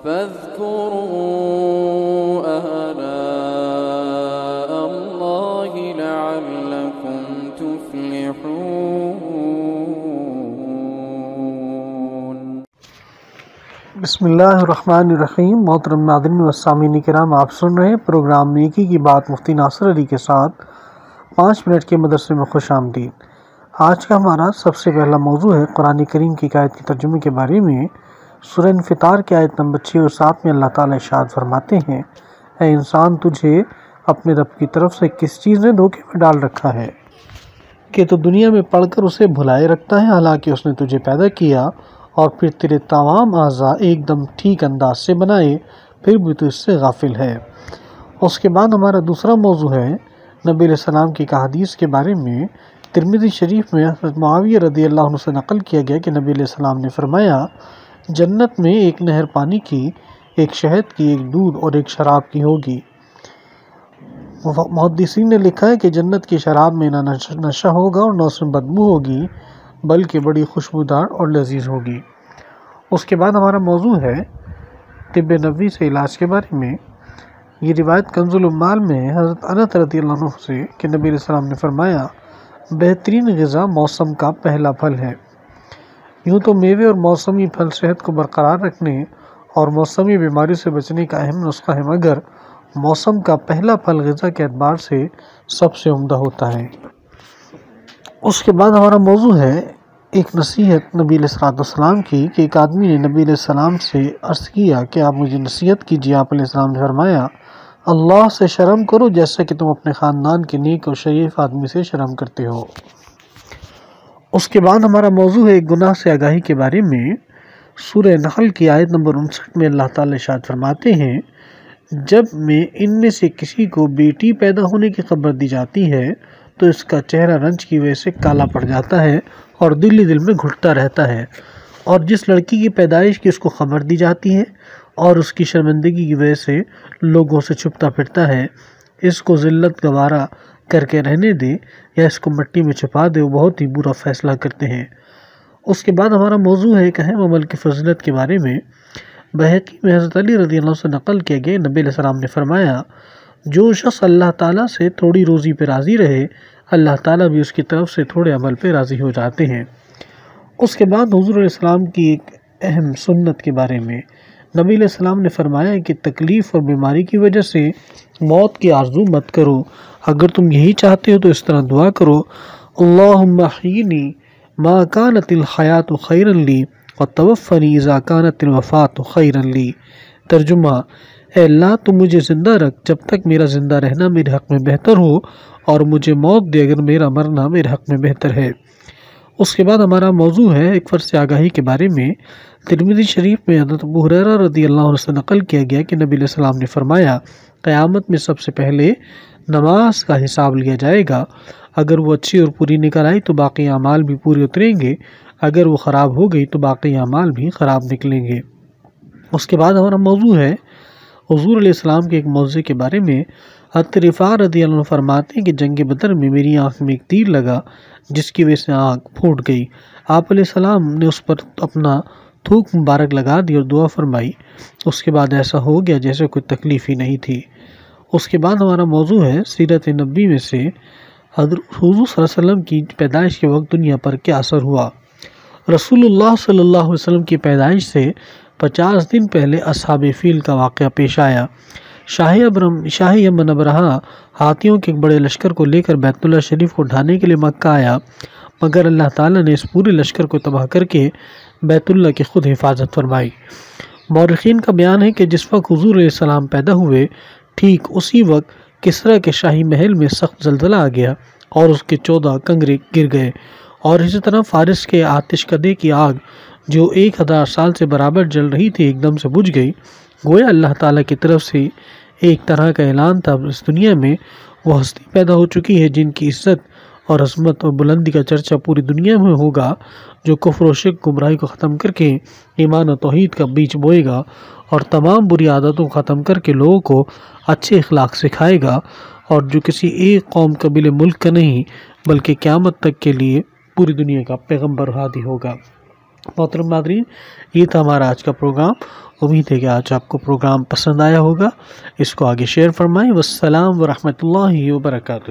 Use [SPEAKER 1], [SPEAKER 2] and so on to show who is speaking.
[SPEAKER 1] فاذكروا آلاء الله لعلكم تفلحون۔
[SPEAKER 2] بسم اللہ الرحمن الرحیم۔ محترم ناظرین و سامعین کرام، آپ سن رہے ہیں پروگرام نیکی کی بات مفتی ناصر علی کے ساتھ 5 منٹ کے مدرسے میں خوش آمدید۔ آج کا ہمارا سب سے پہلا موضوع ہے قرآن کریم کی آیت کے ترجمے کے بارے میں۔ سورہ انفطار کی آیت نمبر 6 اور 7 میں اللہ تعالیٰ ارشاد فرماتے ہیں، اے انسان، تجھے اپنے رب کی طرف سے کس چیز نے دھوکے میں ڈال رکھا ہے کہ تو دنیا میں پڑھ کر اسے بھلائے رکھتا ہے، حالانکہ اس نے تجھے پیدا کیا اور پھر تیرے تمام اعضاء ایک دم ٹھیک انداز سے بنائے، پھر بھی تو اس سے غافل ہے۔ اس کے بعد ہمارا دوسرا موضوع ہے نبی علیہ السلام کی ایک حدیث کے بارے میں۔ ترمذی شریف میں حضرت معاویہ رضی اللہ عنہ سے نقل کیا گیا کہ نبی علیہ السلام نے فرمایا، جنت میں ایک نہر پانی کی، ایک شہد کی، ایک دودھ اور ایک شراب کی ہوگی۔ محدثین نے لکھا ہے کہ جنت کی شراب میں نہ نشہ ہوگا اور نہ اس میں بدبو ہوگی، بلکہ بڑی خوشبودار اور لذیذ ہوگی۔ اس کے بعد ہمارا موضوع ہے طب نبوی سے علاج کے بارے میں۔ یہ روایت کنز العمال میں ہے حضرت انس رضی اللہ عنہ سے کہ نبی علیہ السلام نے فرمایا، بہترین غذا موسم کا پہلا پھل ہے۔ یوں تو میوے اور موسمی پھل صحت کو برقرار رکھنے اور موسمی بیماری سے بچنے کا اہم نسخہ ہے، مگر موسم کا پہلا پھل غذا کے اعتبار سے سب سے عمدہ ہوتا ہے۔ اس کے بعد ہمارا موضوع ہے ایک نصیحت نبی علیہ السلام کی کہ ایک آدمی نے نبی علیہ السلام سے عرض کیا کہ آپ مجھے نصیحت کیجیے۔ آپ علیہ السلام نے فرمایا، اللہ سے شرم کرو جیسا کہ تم اپنے خاندان کے نیک اور شریف آدمی سے شرم کرتے ہو۔ اس کے بعد ہمارا موضوع ہے ایک گناہ سے آگاہی کے بارے میں۔ سورہ نحل کی آیت نمبر 59 میں اللہ تعالیٰ ارشاد فرماتے ہیں، جب میں ان میں سے کسی کو بیٹی پیدا ہونے کی خبر دی جاتی ہے تو اس کا چہرہ رنج کی وجہ سے کالا پڑ جاتا ہے اور دل ہی دل میں گھٹتا رہتا ہے، اور جس لڑکی کی پیدائش کی اس کو خبر دی جاتی ہے اور اس کی شرمندگی کی وجہ سے لوگوں سے چھپتا پھرتا ہے، اس کو ذلت گوارا کر کے رہنے دے یا اس کو مٹی میں چھپا دے، وہ بہت ہی برا فیصلہ کرتے ہیں۔ اس کے بعد ہمارا موضوع ہے ایک اہم عمل کی فضیلت کے بارے میں۔ بہقی میں حضرت علی رضی اللہ عنہ سے نقل کیا گیا، نبی علیہ السلام نے فرمایا، جو شخص اللہ تعالیٰ سے تھوڑی روزی پہ راضی رہے، اللہ تعالیٰ بھی اس کی طرف سے تھوڑے عمل پہ راضی ہو جاتے ہیں۔ اس کے بعد حضور علیہ السلام کی ایک اہم سنت کے بارے میں۔ نبی علیہ السلام نے فرمایا کہ تکلیف اور بیماری کی وجہ سے موت کی آرزو مت کرو، اگر تم یہی چاہتے ہو تو اس طرح دعا کرو، اللہم احیینی ما کانت الحیات خیرا لی وتوفنی اذا کانت الوفات خیرا لی۔ ترجمہ، اے اللہ تو مجھے زندہ رکھ جب تک میرا زندہ رہنا میرے حق میں بہتر ہو، اور مجھے موت دے اگر میرا مرنا میرے حق میں بہتر ہے۔ اس کے بعد ہمارا موضوع ہے ایک فرض آگاہی کے بارے میں۔ ترمذی شریف میں حضرت ابو ہریرہ رضی اللہ عنہ سے نقل کیا گیا کہ نبی علیہ السلام نے فرمایا، قیامت میں سب سے پہلے نماز کا حساب لیا جائے گا، اگر وہ اچھی اور پوری نکل آئی تو باقی اعمال بھی پورے اتریں گے، اگر وہ خراب ہو گئی تو باقی اعمال بھی خراب نکلیں گے۔ اس کے بعد ہمارا موضوع ہے حضور علیہ السلام کے ایک موضوع کے بارے میں۔ حضرت رفاع رضی اللہ عنہ فرماتے ہیں کہ جنگ بدر میں میری آنکھ میں ایک تیر لگا جس کی وجہ سے آنکھ پھوٹ گئی۔ آپ علیہ السلام نے اس پر اپنا تھوک مبارک لگا دی اور دعا فرمائی، اس کے بعد ایسا ہو گیا جیسے کوئی تکلیف ہی نہیں تھی۔ اس کے بعد ہمارا موضوع ہے سیرت نبی میں سے حضور صلی اللہ علیہ وسلم کی پیدائش کے وقت دنیا پر کیا اثر ہوا۔ رسول اللہ صلی اللہ علیہ وسلم کی پیدائش سے 50 دن پہلے اصحاب فیل کا واقعہ پیش آیا۔ شاہ یمن ابرہہ ہاتھیوں کے ایک بڑے لشکر کو لے کر بیت اللہ شریف کو ڈھانے کے لیے مکہ آیا، مگر اللہ تعالیٰ نے اس پورے لشکر کو تباہ کر کے بیت اللہ کی خود حفاظت فرمائی۔ مورخین کا بیان ہے کہ جس وقت حضور علیہ السلام پیدا ہوئے، ٹھیک اسی وقت کسریٰ کے شاہی محل میں سخت زلزلہ آ گیا اور اس کے 14 کنگرے گر گئے، اور اسی طرح فارس کے آتش کدے کی آگ جو 1000 سال سے برابر جل رہی تھی ایک دم سے بجھ گئی۔ گویا اللہ تعالیٰ کی طرف سے ایک طرح کا اعلان تھا، اس دنیا میں وہ ہستی پیدا ہو چکی ہے جن کی عزت اور عظمت اور بلندی کا چرچا پوری دنیا میں ہوگا، جو کفر و شرک گمراہی کو ختم کر کے ایمان و توحید کا بیج بوئے گا اور تمام بری عادتوں کو ختم کر کے لوگوں کو اچھے اخلاق سکھائے گا، اور جو کسی ایک قوم قبیلے ملک کا نہیں بلکہ قیامت تک کے لیے پوری دنیا کا پیغمبر ہادی ہوگا۔ محترم ناظرین، یہ تھا ہمارا آج کا پروگرام۔ امید ہے کہ آج آپ کو پروگرام پسند آیا ہوگا۔ اس کو آگے شیئر فرمائیں۔ والسلام ورحمۃ اللہ وبرکاتہ۔